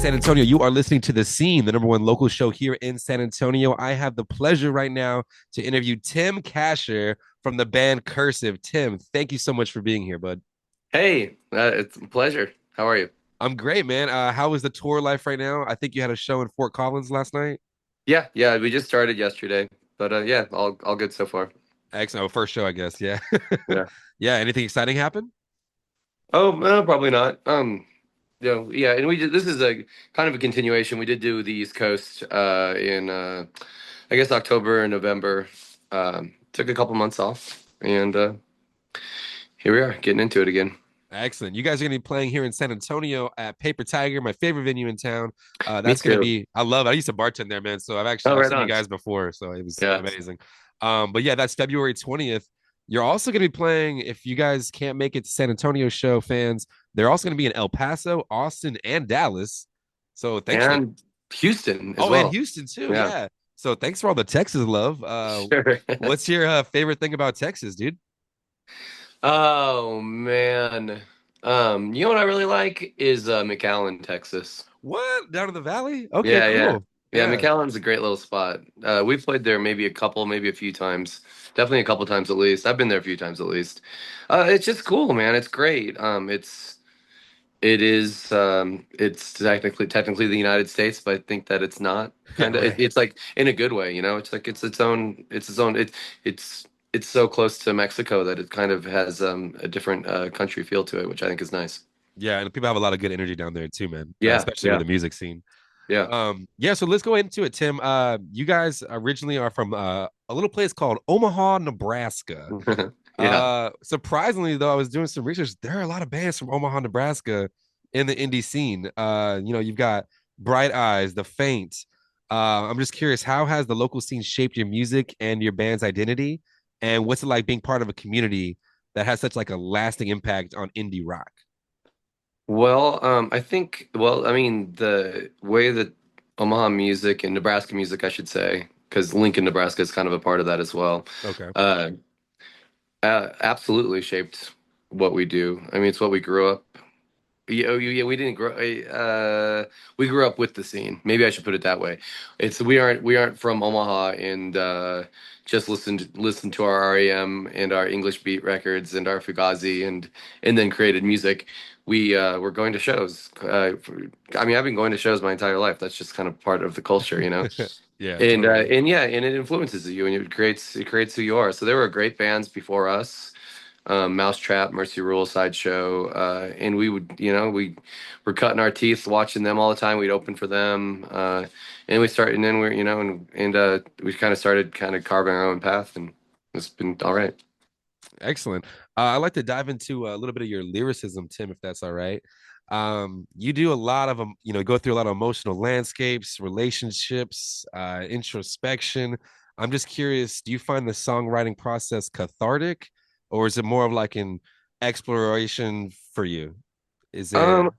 San Antonio. You are listening to The Scene, the number one local show here in San Antonio. I have the pleasure right now to interview Tim Kasher from the band Cursive. Tim, thank you so much for being here, bud. Hey, it's a pleasure. How are you? I'm great, man. How is the tour life right now? I think you had a show in Fort Collins last night. Yeah, we just started yesterday, but yeah, all good so far. Excellent. Oh, first show, I guess. Yeah. Yeah. Yeah. Anything exciting happen? Oh, no, probably not. Yeah, and we did. This is a kind of a continuation. We did do the East Coast in I guess October and November. Took a couple months off, and here we are getting into it again. Excellent. You guys are going to be playing here in San Antonio at Paper Tiger, my favorite venue in town. Me That's going to too. be, I love it. I used to bartend there, man. So Oh, I've right seen you on. guys before. So it was Yeah. amazing. But yeah, that's February 20th. You're also going to be playing, if you guys can't make it to San Antonio show fans, they're also going to be in El Paso, Austin, and Dallas. So thanks for, And Houston as oh, and well. Houston too. Yeah. Yeah. So thanks for all the Texas love. Sure. What's your favorite thing about Texas, dude? Oh man. You know what I really like is McAllen, Texas. What? Down in the valley? Okay, Yeah. cool. Yeah, Yeah. McAllen's a great little spot. We've played there maybe a few times. Definitely a couple times at least. I've been there a few times at least. It's just cool, man. It's great. It's technically the United States, but I think that it's not Yeah, kind of right. it's like in a good way, you know? It's like it's so close to Mexico that it kind of has a different country feel to it, which I think is nice. Yeah, and people have a lot of good energy down there too, man. Yeah, Especially with yeah, the music scene. yeah. Yeah, so let's go into it, Tim. You guys originally are from a little place called Omaha, Nebraska. Yeah. Surprisingly though, I was doing some research. There are a lot of bands from Omaha, Nebraska in the indie scene. You've got Bright Eyes, The Faint. I'm just curious, how has the local scene shaped your music and your band's identity? And what's it like being part of a community that has such like a lasting impact on indie rock? I mean, the way that Omaha music and Nebraska music, I should say, because Lincoln, Nebraska is kind of a part of that as well, Okay. uh, absolutely shaped what we do. I mean, it's what we grew up. Yeah, we didn't grow. We grew up with the scene. Maybe I should put it that way. It's we aren't from Omaha and just listen to our REM and our English beat records and our Fugazi and then created music. We were going to shows. I mean, I've been going to shows my entire life. That's just kind of part of the culture, you know. Yeah, And totally. it influences you and it creates who you are. So there were great bands before us, Mousetrap, Mercy Rule, Sideshow, and we would, we were cutting our teeth watching them all the time. We'd open for them, and we started, and then we're, and we kind of started kind of carving our own path, and it's been all right. Excellent. I'd like to dive into a little bit of your lyricism, Tim, if that's all right. You do a lot of them, go through a lot of emotional landscapes, relationships, introspection. I'm just curious, do you find the songwriting process cathartic, or is it more of like an exploration for you? Is it Um,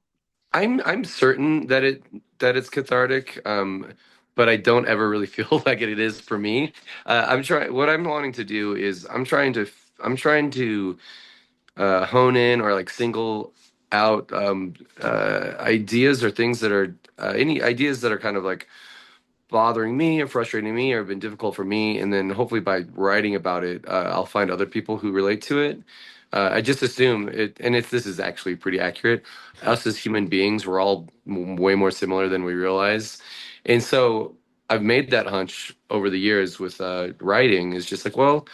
I'm certain that it's cathartic, but I don't ever really feel like it is for me. I'm trying. What I'm wanting to do is I'm trying to hone in or like single out ideas or things that are any ideas that are kind of like bothering me or frustrating me or have been difficult for me, and then hopefully by writing about it, I'll find other people who relate to it. I just assume it, and if this is actually pretty accurate, us as human beings, we're all way more similar than we realize, and so I've made that hunch over the years with writing. Is just like, well,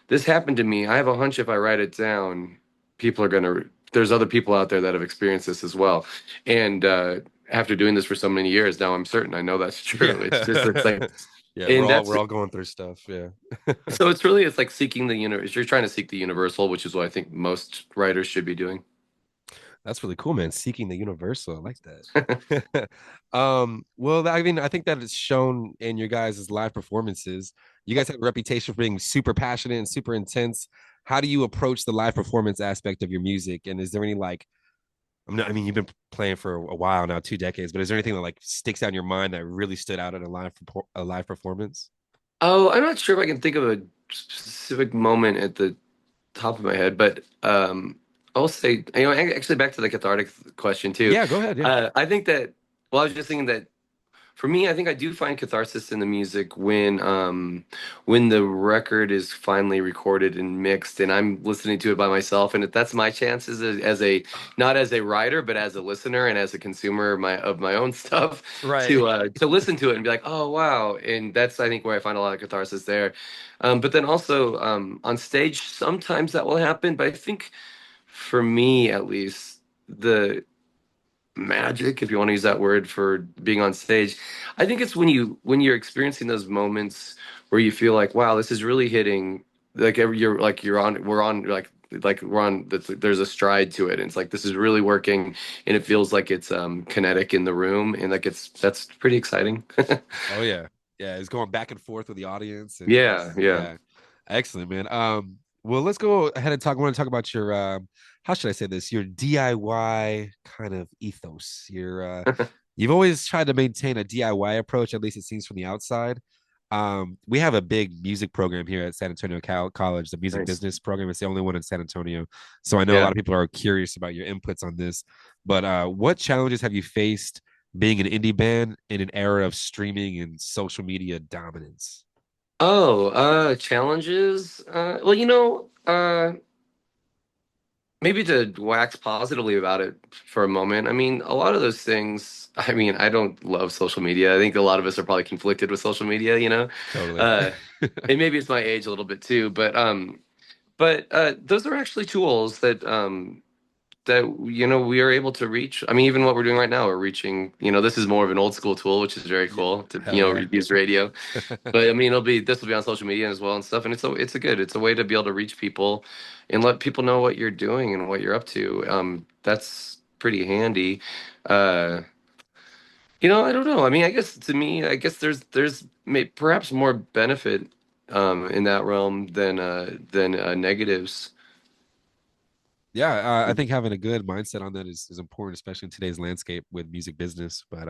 this happened to me. I have a hunch if I write it down, people are gonna. There's other people out there that have experienced this as well, and after doing this for so many years, now I'm certain I know that's yeah. true. It's like, Yeah, and we're that's all going through stuff. Yeah. so it's like seeking the universe. You're trying to seek the universal, which is what I think most writers should be doing. That's really cool, man. Seeking the universal. I like that. Well, I mean, I think that it's shown in your guys' live performances. You guys have a reputation for being super passionate and super intense. How do you approach the live performance aspect of your music? And is there any like, I mean, you've been playing for a while now, 2 decades, but is there anything that like sticks out in your mind that really stood out in a live performance? Oh, I'm not sure if I can think of a specific moment at the top of my head, but I'll say, actually back to the cathartic question too. Yeah, go ahead. Yeah. I think that Well, I was just thinking that for me, I think I do find catharsis in the music when the record is finally recorded and mixed and I'm listening to it by myself, and that's my chance as a not as a writer but as a listener and as a consumer of my own stuff Right. to listen to it and be like, oh wow, and that's I think where I find a lot of catharsis there. But then also on stage sometimes that will happen, but I think for me at least the magic, if you want to use that word for being on stage, I think it's when you're experiencing those moments where you feel like, wow, this is really hitting, like you're like you're on we're on like we're on there's a stride to it, and it's like this is really working, and it feels like it's kinetic in the room, and like that's pretty exciting. Oh yeah. Yeah, it's going back and forth with the audience and Yeah, just yeah. yeah. Excellent, man. Well, let's go ahead and talk. I want to talk about your how should I say this? Your DIY kind of ethos. Your you've always tried to maintain a DIY approach, at least it seems from the outside. We have a big music program here at San Antonio College, the music Nice. business program. It's the only one in San Antonio. So I know a Yeah. lot of people are curious about your inputs on this. But what challenges have you faced being an indie band in an era of streaming and social media dominance? Oh, challenges. Well, maybe to wax positively about it for a moment. I mean, a lot of those things, I mean, I don't love social media. I think a lot of us are probably conflicted with social media, you know? Totally. Uh, and maybe it's my age a little bit too, but those are actually tools that we are able to reach. I mean, even what we're doing right now, we're reaching, this is more of an old school tool, which is very Yeah. cool to, Hell yeah. use radio. But I mean, this will be on social media as well and stuff, and it's a way to be able to reach people and let people know what you're doing and what you're up to. That's pretty handy. Uh, I don't know. I mean, I guess to me, I guess there's perhaps more benefit in that realm than negatives. Yeah, I think having a good mindset on that is important, especially in today's landscape with music business. But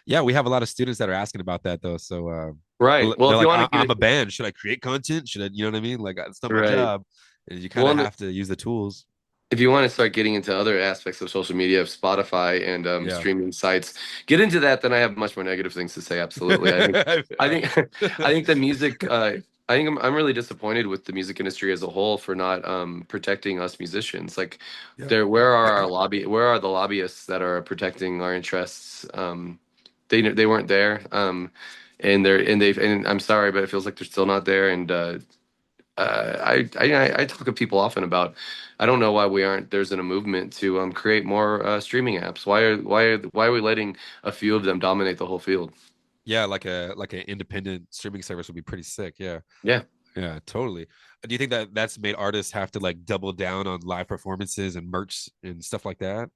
yeah, we have a lot of students that are asking about that though. So Right. Well, they're if you like, want to get I'm it a band. Should I create content? Should I, you know what I mean? Like, it's not my right. job. And you kind Well, of and have to use the tools. if you want to start getting into other aspects of social media, of Spotify and Yeah. streaming sites, get into that. Then I have much more negative things to say. Absolutely, I think, I think the music. I think I'm really disappointed with the music industry as a whole for not protecting us musicians. Like, Yeah. where are our where are the lobbyists that are protecting our interests? They weren't there, and I'm sorry, but it feels like they're still not there. And I talk to people often about I don't know why we aren't there's in a movement to create more streaming apps. Why are we letting a few of them dominate the whole field? Yeah, like an independent streaming service would be pretty sick. Yeah. Yeah. Yeah, totally. Do you think that that's made artists have to like double down on live performances and merch and stuff like that?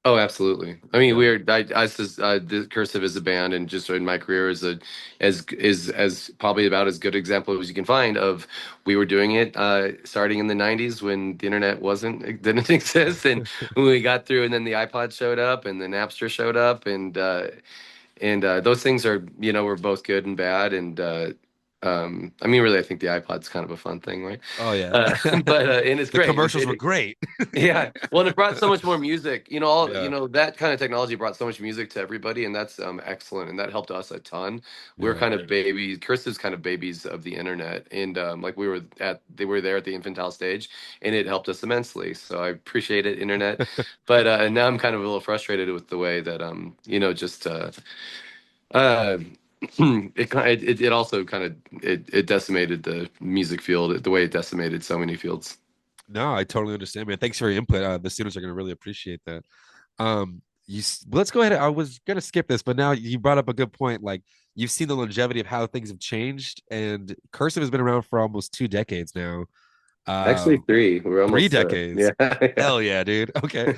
Oh, absolutely. I mean, Yeah. the Cursive is a band, and just in my career as probably about as good example as you can find of we were doing it starting in the '90s when the internet wasn't it didn't exist, and when we got through, and then the iPod showed up, and the Napster showed up, and those things are were both good and bad, and I mean, really, I think the iPod's kind of a fun thing, right? Oh yeah. But and it's The great. commercials were great. Yeah, well, and it brought so much more music. Yeah. That kind of technology brought so much music to everybody, and that's excellent, and that helped us a ton. We're Yeah. kind of babies. Cursive's kind of babies of the internet, and like they were there at the infantile stage, and it helped us immensely. So I appreciate it, internet. But now I'm kind of a little frustrated with the way that just uh, it also kind of it decimated the music field the way it decimated so many fields. No, I totally understand, man. Thanks for your input. The students are going to really appreciate that. Let's go ahead. I was going to skip this, but now you brought up a good point. Like you've seen the longevity of how things have changed, and Cursive has been around for almost 2 decades now. Actually, Uh, three. We're three almost decades. yeah. Yeah. Hell yeah, dude. Okay.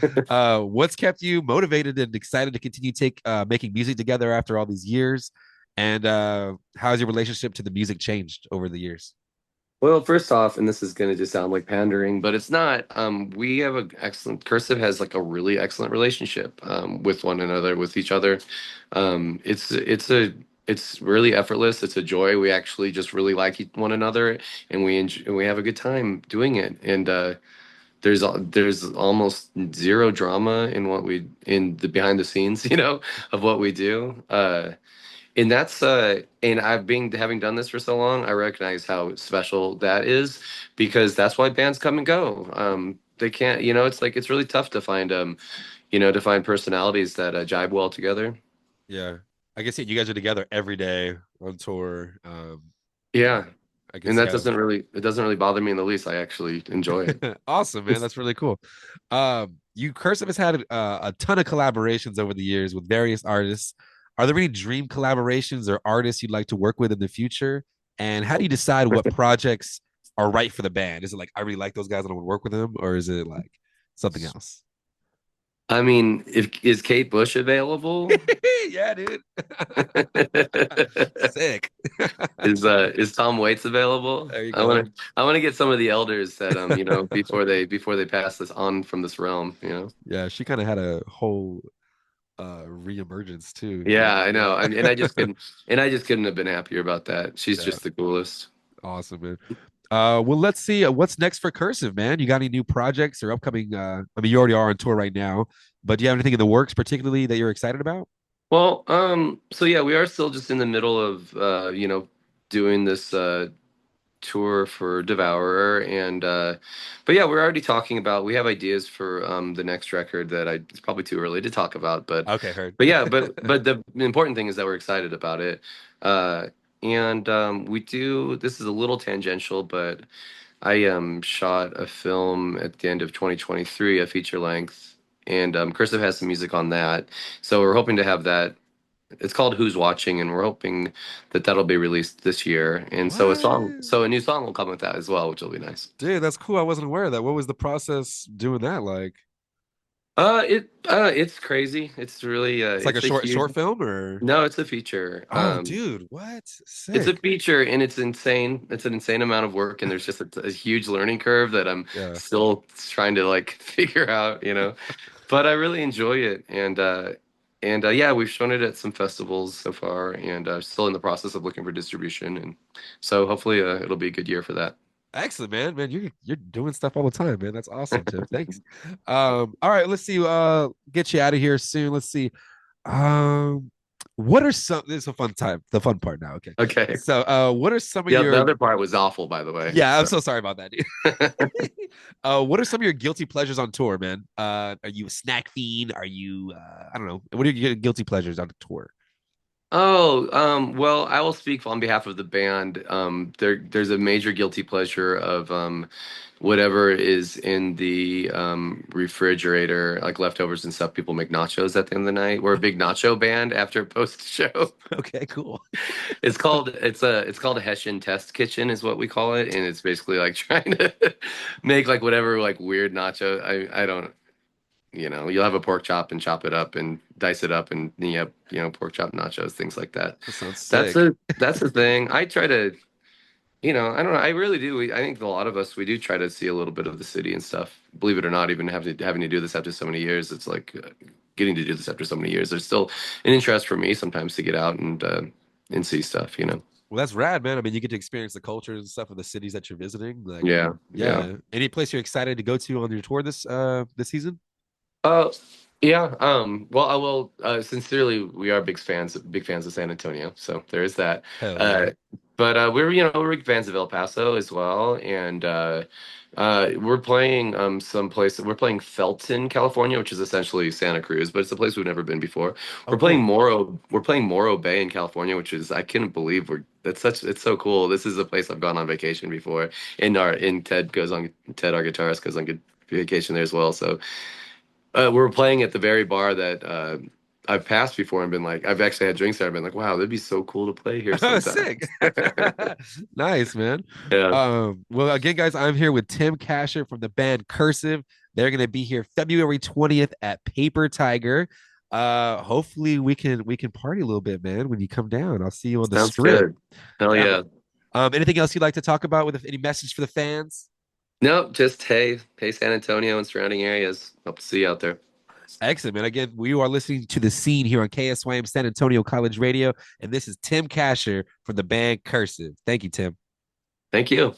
What's kept you motivated and excited to continue making music together after all these years? And how has your relationship to the music changed over the years? Well, first off, and this is going to just sound like pandering, but it's not. We have an excellent Cursive has like a really excellent relationship with one another, with each other. It's really effortless. It's a joy. We actually just really like one another, and we have a good time doing it. And there's almost zero drama in what we in the behind the scenes, of what we do. And that's and I've been having done this for so long, I recognize how special that is because that's why bands come and go. They can't, it's like it's really tough to find to find personalities that jibe well together. Yeah. I guess you guys are together every day on tour. Yeah. Yeah. I And guess that yeah. doesn't really bother me in the least. I actually enjoy it. Awesome, man. That's really cool. You Cursive has had a ton of collaborations over the years with various artists. Are there any dream collaborations or artists you'd like to work with in the future? And how do you decide what projects are right for the band? Is it like I really like those guys and I want to work with them, or is it like something else? I mean, if is Kate Bush available? Yeah, dude. Sick. Is Tom Waits available? There you I go. want to get some of the elders that before they pass this on from this realm. Yeah, she kind of had a whole reemergence too. Yeah, I know. And Yeah. I just couldn't have been happier about that. She's Yeah. just the coolest. Awesome, man. Well, let's see what's next for Cursive, man. You got any new projects or upcoming? I mean, you already are on tour right now, but do you have anything in the works, particularly that you're excited about? Well, so yeah, we are still just in the middle of doing this tour for Devourer and but yeah, we're already talking about we have ideas for the next record that it's probably too early to talk about, but Okay, heard. yeah, but the important thing is that we're excited about it. Uh and we do this is a little tangential, but I shot a film at the end of 2023, a feature length, and Cursive has some music on that. So we're hoping to have that. It's called Who's Watching, and we're hoping that that'll be released this year. And so What? a new song will come with that as well, which will be nice. Dude, that's cool. I wasn't aware of that. What was the process doing that like? It's crazy. It's really It's like a it's a huge. short film or No, it's a feature. oh dude, what? It's a Sick. feature, and it's insane. It's an insane amount of work, and there's just a huge learning curve that I'm Yeah. still trying to like figure out. But I really enjoy it, and yeah, we've shown it at some festivals so far, and still in the process of looking for distribution, and so hopefully it'll be a good year for that. Excellent, man. Man, you're doing stuff all the time, man. That's awesome, Tim. Thanks. All right, let's see. Get you out of here soon. Let's see. Um, what are some this is a fun time, the fun part now. Okay. Okay. So what are some of Yeah, the your other part was awful, by the way. yeah, I'm So. so sorry about that, dude. What are some of your guilty pleasures on tour, man? Are you a snack fiend? Are you I don't know. What are your guilty pleasures on tour? Oh, well, I will speak on behalf of the band. There's a major guilty pleasure of whatever is in the refrigerator, like leftovers and stuff. People make nachos at the end of the night. We're a big nacho band after post show. Okay, cool. It's called a Hessian test kitchen is what we call it, and it's basically like trying to make like whatever like weird nacho. I don't you'll have a pork chop and chop it up and dice it up and then you have, pork chop nachos, things like that. That sounds That's sick. a that's the thing. I try to, I don't know. I really do. I think a lot of us we do try to see a little bit of the city and stuff. Believe it or not, even having to do this after so many years, it's like getting to do this after so many years. There's still an interest for me sometimes to get out and see stuff. Well, that's rad, man. I mean, you get to experience the cultures and stuff of the cities that you're visiting. Like, Yeah, yeah. yeah. Any place you're excited to go to on your tour this season? Uh, yeah. Well, I will. Sincerely, we are big fans of San Antonio. So there is that. Hell yeah. Uh, but we're big fans of El Paso as well, and we're playing some place. We're playing Felton, California, which is essentially Santa Cruz, but it's a place we've never been before. Oh, cool. We're playing Morro Bay in California, which is I couldn't believe it's so cool. This is a place I've gone on vacation before. Ted, our guitarist, goes on good vacation there as well. So. We were playing at the very bar that I've passed before and been like, I've actually had drinks there. I've been like, wow, that'd be so cool to play here sometime. Sick. Nice, man. Yeah, Well, again, guys, I'm here with Tim Kasher from the band Cursive. They're gonna be here February 20th at Paper Tiger. Hopefully we can party a little bit, man, when you come down. I'll see you on the sounds strip. good. Hell Yeah, yeah. man. Anything else you'd like to talk about with any message for the fans? Nope, just hey San Antonio and surrounding areas. Hope to see you out there. Excellent, man. Again, we are listening to The Scene here on KSYM San Antonio College Radio, and this is Tim Kasher from the band Cursive. Thank you, Tim. Thank you.